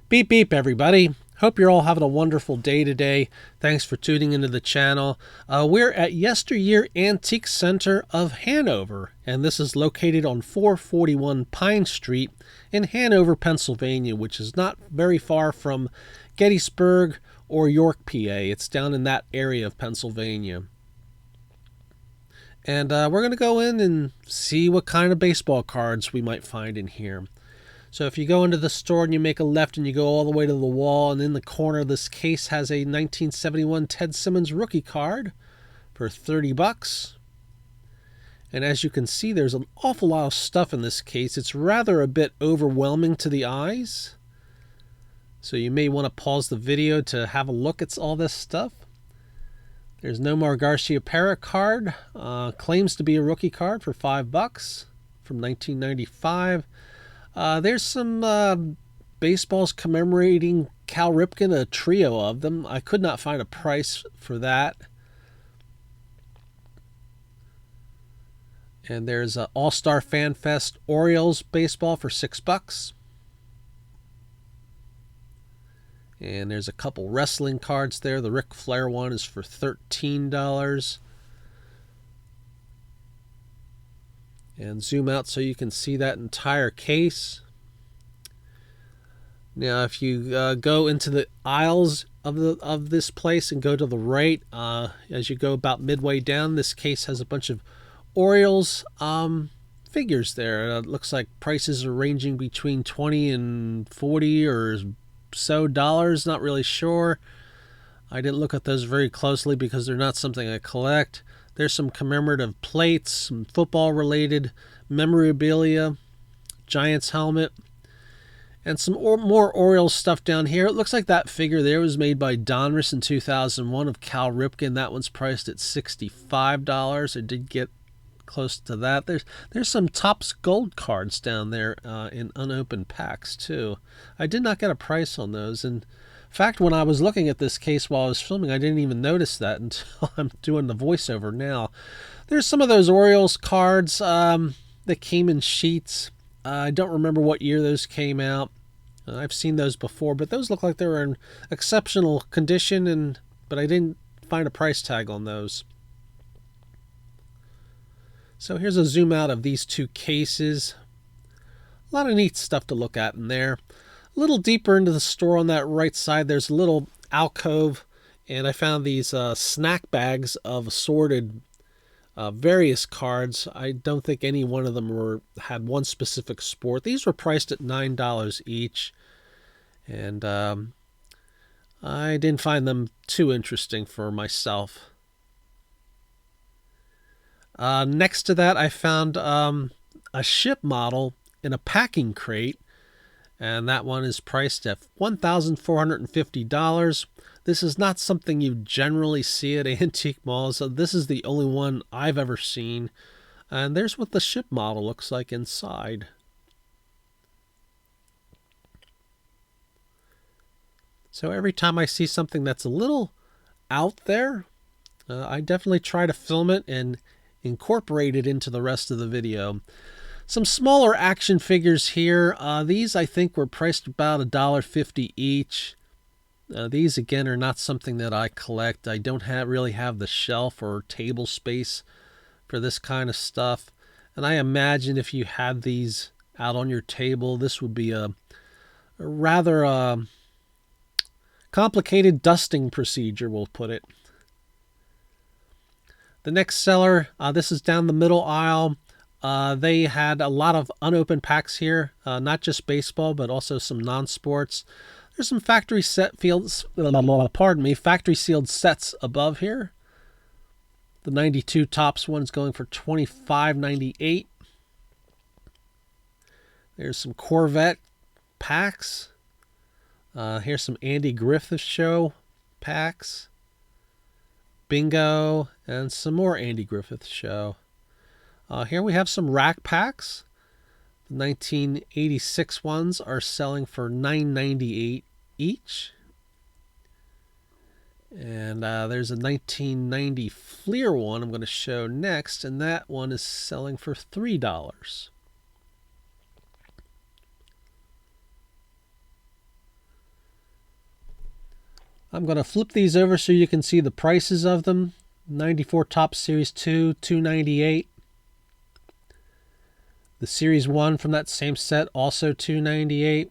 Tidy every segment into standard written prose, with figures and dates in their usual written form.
Beep beep everybody. Hope you're all having a wonderful day today. Thanks for tuning into the channel. We're at Yesteryear Antique Center of Hanover, and this is located on 441 Pine Street in Hanover, Pennsylvania, which is not very far from Gettysburg or York, PA. It's down in that area of Pennsylvania. And we're going to go in and see what kind of baseball cards we might find in here. So if you go into the store and you make a left and you go all the way to the wall, and in the corner this case has a 1971 Ted Simmons rookie card for $30. And as you can see, there's an awful lot of stuff in this case. It's rather a bit overwhelming to the eyes. So you may want to pause the video to have a look at all this stuff. There's Nomar Garciaparra card, claims to be a rookie card for $5 from 1995. There's some baseballs commemorating Cal Ripken, a trio of them. I could not find a price for that. And there's an All-Star Fan Fest Orioles baseball for $6. And there's a couple wrestling cards there. The Ric Flair one is for $13. And zoom out so you can see that entire case. Now, if you go into the aisles of this place and go to the right, as you go about midway down, this case has a bunch of Orioles figures there. It looks like prices are ranging between $20 and $40 or so dollars. Not really sure. I didn't look at those very closely because they're not something I collect. There's some commemorative plates, some football-related memorabilia, Giants helmet, and some more Orioles stuff down here. It looks like that figure there was made by Donruss in 2001 of Cal Ripken. That one's priced at $65. I did get close to that. There's some Topps Gold cards down there in unopened packs, too. I did not get a price on those, and in fact, when I was looking at this case while I was filming, I didn't even notice that until I'm doing the voiceover now. There's some of those Orioles cards that came in sheets. I don't remember what year those came out. I've seen those before, but those look like they were in exceptional condition, but I didn't find a price tag on those. So here's a zoom out of these two cases. A lot of neat stuff to look at in there. A little deeper into the store on that right side, there's a little alcove, and I found these snack bags of assorted various cards. I don't think any one of them had one specific sport. These were priced at $9 each, and I didn't find them too interesting for myself. Next to that, I found a ship model in a packing crate, and that one is priced at $1,450. This is not something you generally see at antique malls. This is the only one I've ever seen. And there's what the ship model looks like inside. So every time I see something that's a little out there, I definitely try to film it and incorporate it into the rest of the video. Some smaller action figures here. These I think were priced about $1.50 each. These again are not something that I collect. I don't really have the shelf or table space for this kind of stuff. And I imagine if you had these out on your table, this would be a rather complicated dusting procedure, we'll put it. The next seller, this is down the middle aisle. They had a lot of unopened packs here, not just baseball, but also some non-sports. There's some factory sealed sets above here. The 92 Topps one's going for $25.98. There's some Corvette packs. Here's some Andy Griffith Show packs. Bingo, and some more Andy Griffith Show. Here we have some rack packs. The 1986 ones are selling for $9.98 each. And there's a 1990 Fleer one I'm going to show next, and that one is selling for $3. I'm going to flip these over so you can see the prices of them. 94 Topps Series 2, $298. The Series 1 from that same set, also $298.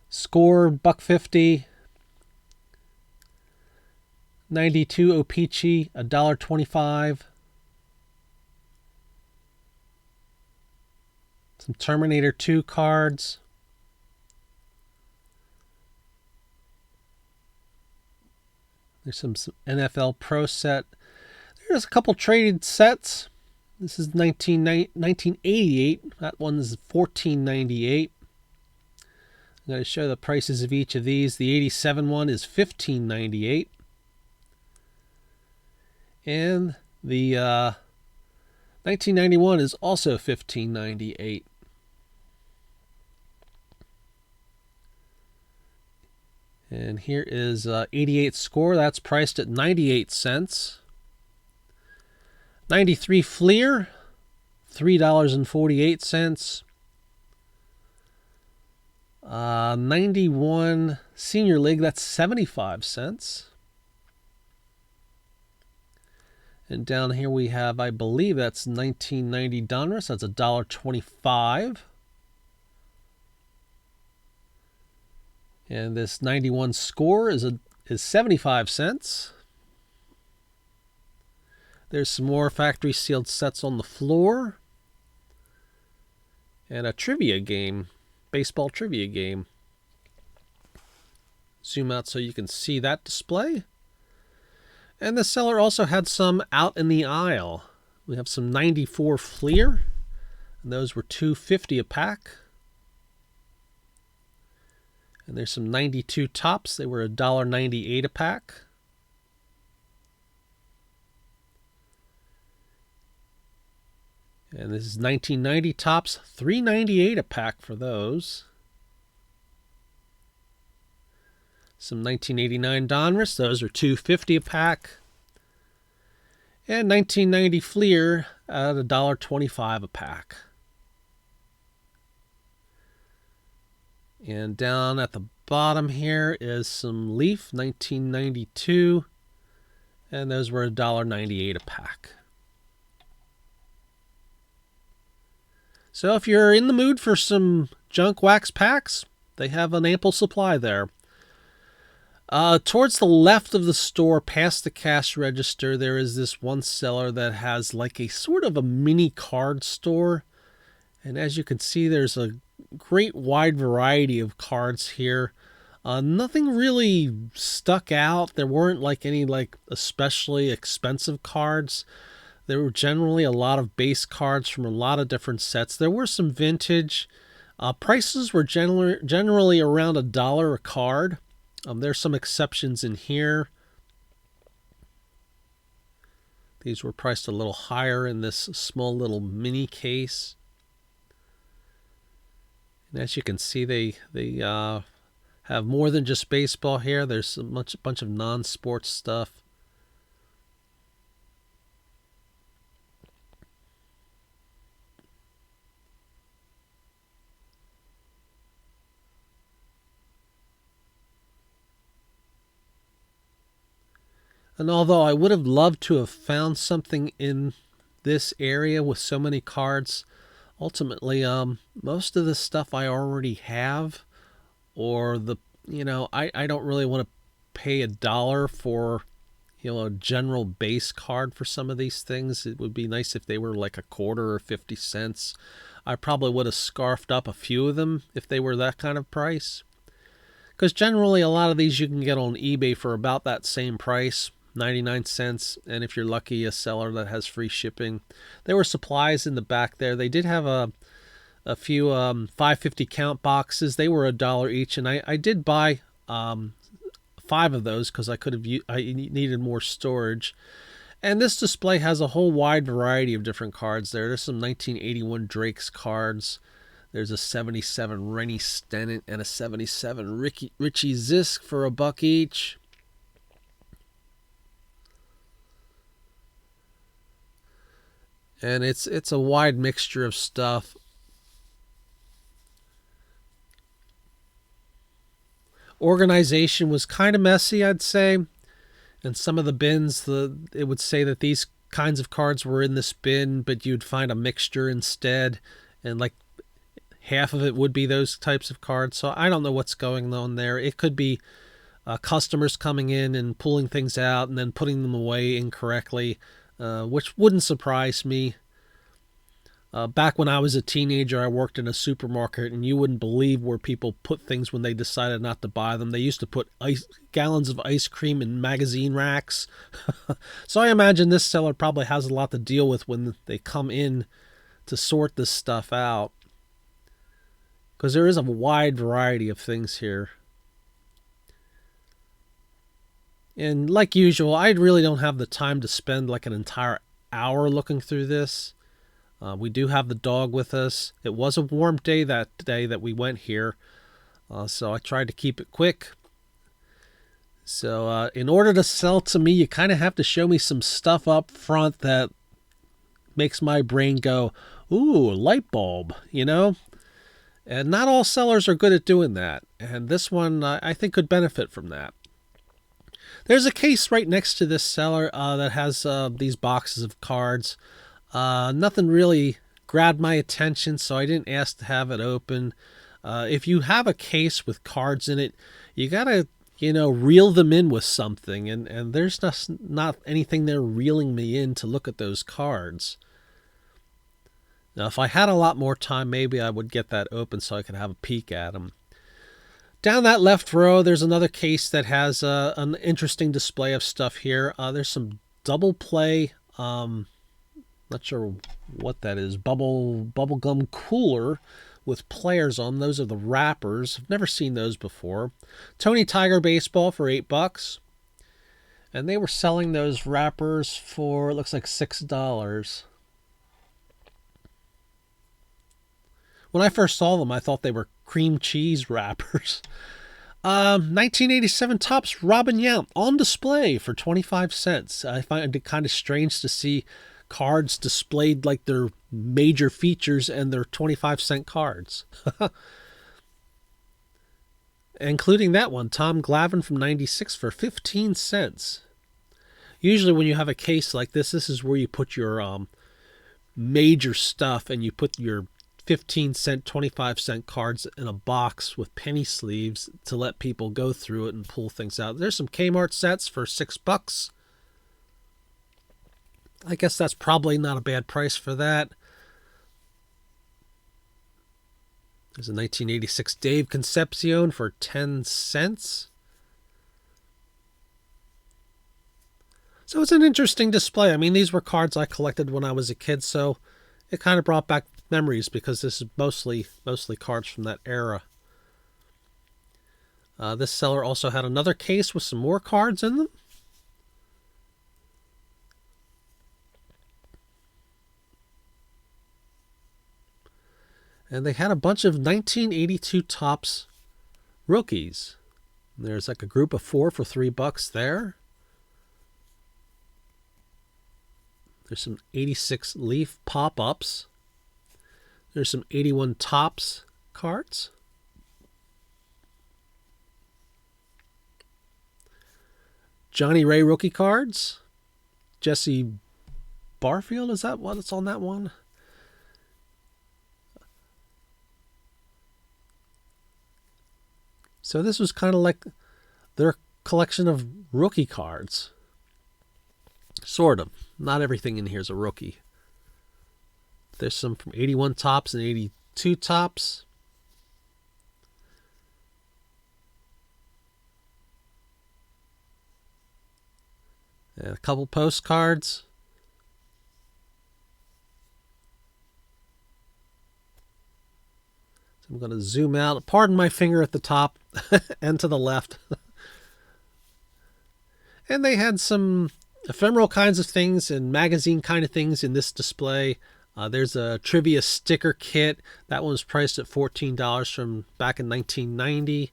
Score, $1.50. 92 O-Pee-Chee, $1.25. Some Terminator 2 cards. There's some NFL Pro set. There's a couple traded sets. This is 1988. That one's $14.98. I'm going to show the prices of each of these. The 87 one is $15.98. And the 1991 is also $15.98. And here is 88 Score. That's priced at 98 cents. 93 Fleer, $3.48. 91 Senior League, that's 75 cents. And down here we have, I believe that's 1990 Donruss. That's $1.25. And this 91 Score is 75 cents. There's some more factory sealed sets on the floor. And a trivia game, baseball trivia game. Zoom out so you can see that display. And the seller also had some out in the aisle. We have some 94 Fleer, and those were $2.50 a pack. And there's some 92 Topps. They were $1.98 a pack. And this is 1990 Topps, $3.98 a pack for those. Some 1989 Donruss, those are $2.50 a pack. And 1990 Fleer at $1.25 a pack. And down at the bottom here is some Leaf, 1992, and those were $1.98 a pack. So if you're in the mood for some junk wax packs, they have an ample supply there. Towards the left of the store, past the cash register, there is this one seller that has like a sort of a mini card store. And as you can see, there's a great wide variety of cards here. Nothing really stuck out. There weren't like any like especially expensive cards. There were generally a lot of base cards from a lot of different sets. There were some vintage. Prices were generally around $1 a card. There's some exceptions in here. These were priced a little higher in this small little mini case. And as you can see, they have more than just baseball here. There's a bunch of non-sports stuff. And although I would have loved to have found something in this area with so many cards, ultimately, most of the stuff I already have, or I don't really want to pay $1 for, a general base card for some of these things. It would be nice if they were like a quarter or 50 cents. I probably would have scarfed up a few of them if they were that kind of price. Because generally, a lot of these you can get on eBay for about that same price. 99 cents, and if you're lucky, a seller that has free shipping. There were supplies in the back there. They did have a few 550 count boxes. They were $1 each, and I did buy 5 of those because I needed more storage. And this display has a whole wide variety of different cards there. There's some 1981 Drake's cards. There's a 77 Rennie Stennett and a 77 Richie Zisk for $1 each. And it's a wide mixture of stuff. Organization was kind of messy, I'd say. And some of the bins, it would say that these kinds of cards were in this bin, but you'd find a mixture instead. And like half of it would be those types of cards. So I don't know what's going on there. It could be customers coming in and pulling things out and then putting them away incorrectly, which wouldn't surprise me. Back when I was a teenager, I worked in a supermarket, and you wouldn't believe where people put things when they decided not to buy them. They used to put gallons of ice cream in magazine racks. So I imagine this seller probably has a lot to deal with when they come in to sort this stuff out, because there is a wide variety of things here. And like usual, I really don't have the time to spend like an entire hour looking through this. We do have the dog with us. It was a warm day that we went here, so I tried to keep it quick. So in order to sell to me, you kind of have to show me some stuff up front that makes my brain go, ooh, light bulb, you know? And not all sellers are good at doing that, and this one I think could benefit from that. There's a case right next to this seller that has these boxes of cards. Nothing really grabbed my attention, so I didn't ask to have it open. If you have a case with cards in it, you gotta, reel them in with something, and there's not anything there reeling me in to look at those cards. Now, if I had a lot more time, maybe I would get that open so I could have a peek at them. Down that left row, there's another case that has an interesting display of stuff here. There's some double play, not sure what that is, bubblegum cooler with players on. Those are the wrappers. I've never seen those before. Tony Tiger baseball for $8. And they were selling those wrappers for, it looks like $6. When I first saw them, I thought they were cream cheese wrappers. 1987 Topps Robin Yount on display for 25 cents. I find it kind of strange to see cards displayed like their major features and they're 25-cent cards. Including that one, Tom Glavine from 96 for 15 cents. Usually when you have a case like this is where you put your major stuff, and you put your 15-cent, 25-cent cards in a box with penny sleeves to let people go through it and pull things out. There's some Kmart sets for $6. I guess that's probably not a bad price for that. There's a 1986 Dave Concepcion for 10 cents. So it's an interesting display. I mean, these were cards I collected when I was a kid, so it kind of brought back memories because this is mostly cards from that era. This seller also had another case with some more cards in them. And they had a bunch of 1982 Topps rookies. There's like a group of 4 for $3 there. There's some 86 Leaf pop-ups. There's some 81 Topps cards. Johnny Ray rookie cards. Jesse Barfield, is that what's on that one? So this was kind of like their collection of rookie cards. Sort of. Not everything in here is a rookie. There's some from 81 Topps and 82 Topps. And a couple postcards. So I'm going to zoom out. Pardon my finger at the top and to the left. And they had some ephemeral kinds of things and magazine kind of things in this display. There's a trivia sticker kit. That one was priced at $14 from back in 1990.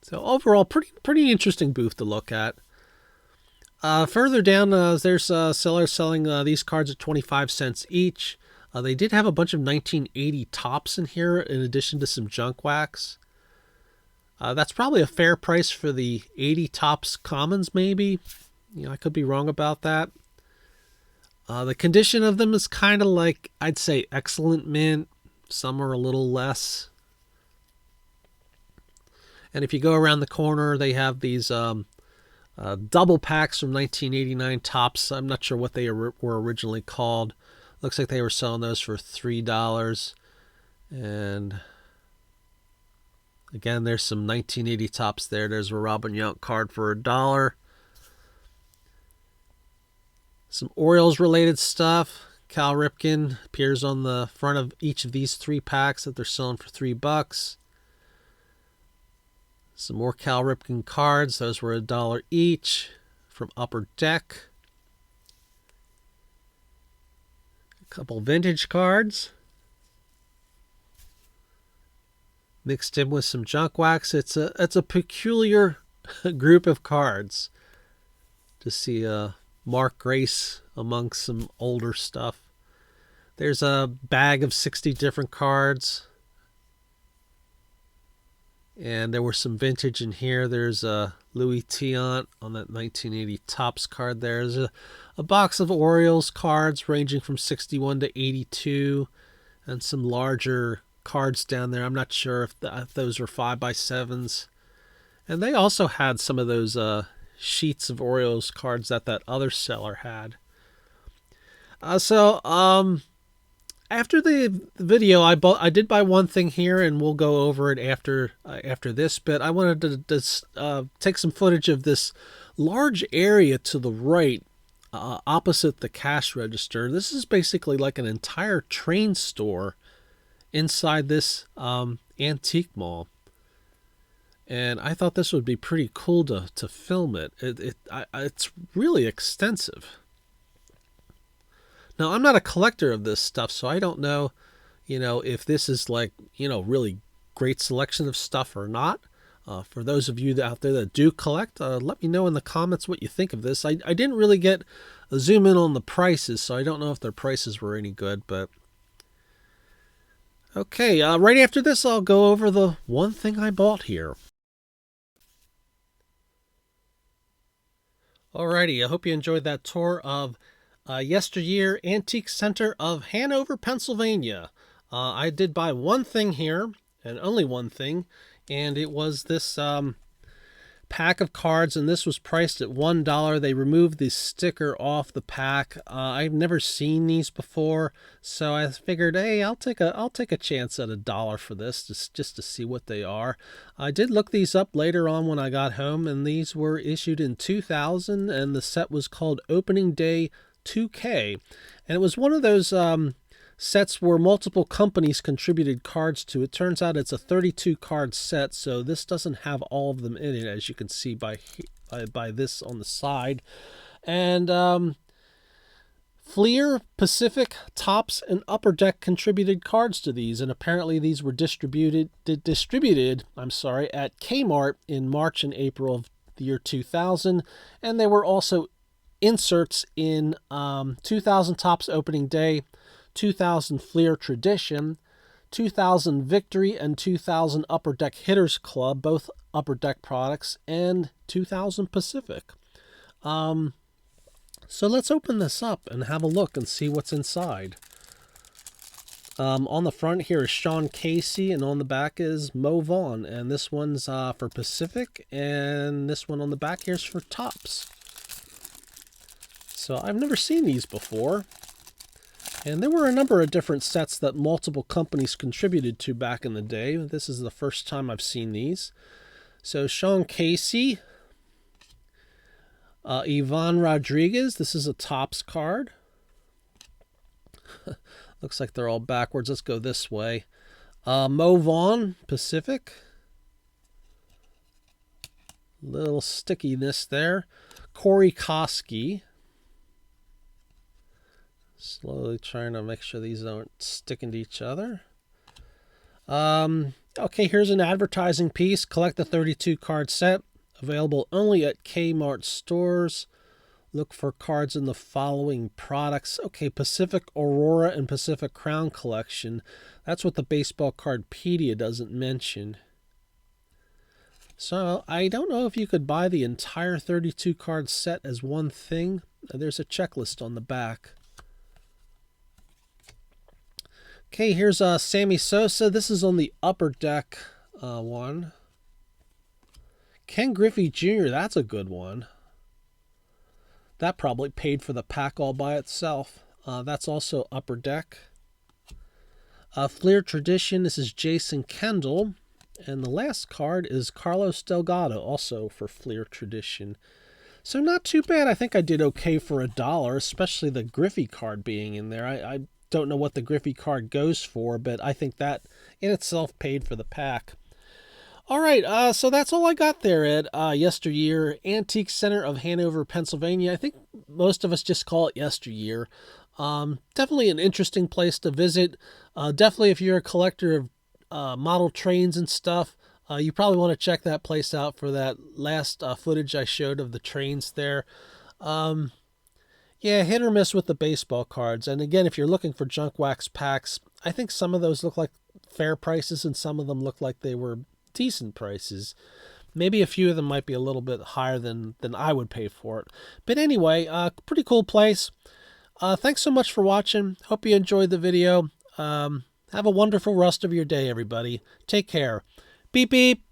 So overall, pretty interesting booth to look at. Further down, there's sellers selling these cards at 25 cents each. They did have a bunch of 1980 tops in here in addition to some junk wax. That's probably a fair price for the 80 tops commons, maybe. I could be wrong about that. The condition of them is kind of like, I'd say, excellent mint. Some are a little less. And if you go around the corner, they have these double packs from 1989 tops. I'm not sure what they were originally called. Looks like they were selling those for $3. And again, there's some 1980 tops there. There's a Robin Yount card for $1. Some Orioles related stuff. Cal Ripken appears on the front of each of these 3 packs that they're selling for $3. Some more Cal Ripken cards. Those were $1 each from Upper Deck. A couple vintage cards mixed in with some junk wax. It's a peculiar group of cards to see Mark Grace amongst some older stuff. There's a bag of 60 different cards. And there were some vintage in here. There's a Louis Tiant on that 1980 Topps card. There's a box of Orioles cards ranging from 61 to 82. And some larger cards down there. I'm not sure if those are 5x7s. And they also had some of those sheets of Orioles cards that other seller had. After the video, I did buy one thing here, and we'll go over it after this. But I wanted to take some footage of this large area to the right, opposite the cash register. This is basically like an entire train store inside this antique mall. And I thought this would be pretty cool to film it. It's really extensive. Now, I'm not a collector of this stuff, so I don't know, if this is like, really great selection of stuff or not. For those of you out there that do collect, let me know in the comments what you think of this. I didn't really get a zoom in on the prices, so I don't know if their prices were any good, but... Okay, right after this, I'll go over the one thing I bought here. Alrighty, I hope you enjoyed that tour of Yesteryear Antique Center of Hanover, Pennsylvania. I did buy one thing here, and only one thing, and it was this pack of cards, and this was priced at $1. They removed the sticker off the pack. I've never seen these before, so I figured, hey, I'll take a chance at $1 for this, just to see what they are. I did look these up later on when I got home, and these were issued in 2000, and the set was called Opening Day 2K, and it was one of those sets where multiple companies contributed cards to. It turns out it's a 32 card set, so this doesn't have all of them in it, as you can see by this on the side. And Fleer, Pacific, Topps, and Upper Deck contributed cards to these, and apparently these were distributed at Kmart in March and April of the year 2000, and they were also inserts in 2000 Topps Opening Day, 2000 Fleer Tradition, 2000 Victory, and 2000 Upper Deck Hitters Club, both Upper Deck products, and 2000 Pacific. So let's open this up and have a look and see what's inside. On the front here is Sean Casey, and on the back is Mo Vaughn, and this one's for Pacific, and this one on the back here is for Topps. So I've never seen these before. And there were a number of different sets that multiple companies contributed to back in the day. This is the first time I've seen these. So Sean Casey, Ivan Rodriguez. This is a Topps card. Looks like they're all backwards. Let's go this way. Mo Vaughn, Pacific. Little stickiness there. Corey Koski. Slowly trying to make sure these aren't sticking to each other. Okay, here's an advertising piece. Collect the 32 card set. Available only at Kmart stores. Look for cards in the following products. Okay, Pacific Aurora and Pacific Crown Collection. That's what the Baseball Cardpedia doesn't mention. So I don't know if you could buy the entire 32 card set as one thing. There's a checklist on the back. Okay, here's Sammy Sosa. This is on the upper deck one. Ken Griffey Jr., that's a good one. That probably paid for the pack all by itself. That's also upper deck. Fleer Tradition, this is Jason Kendall. And the last card is Carlos Delgado, also for Fleer Tradition. So not too bad. I think I did okay for $1, especially the Griffey card being in there. I don't know what the Griffey card goes for, but I think that in itself paid for the pack. All right, so that's all I got there at Yesteryear, Antique Center of Hanover, Pennsylvania. I think most of us just call it Yesteryear. Definitely an interesting place to visit. Definitely if you're a collector of model trains and stuff, you probably want to check that place out for that last footage I showed of the trains there. Yeah, hit or miss with the baseball cards. And again, if you're looking for junk wax packs, I think some of those look like fair prices and some of them look like they were decent prices. Maybe a few of them might be a little bit higher than I would pay for it. But anyway, pretty cool place. Thanks so much for watching. Hope you enjoyed the video. Have a wonderful rest of your day, everybody. Take care. Beep, beep.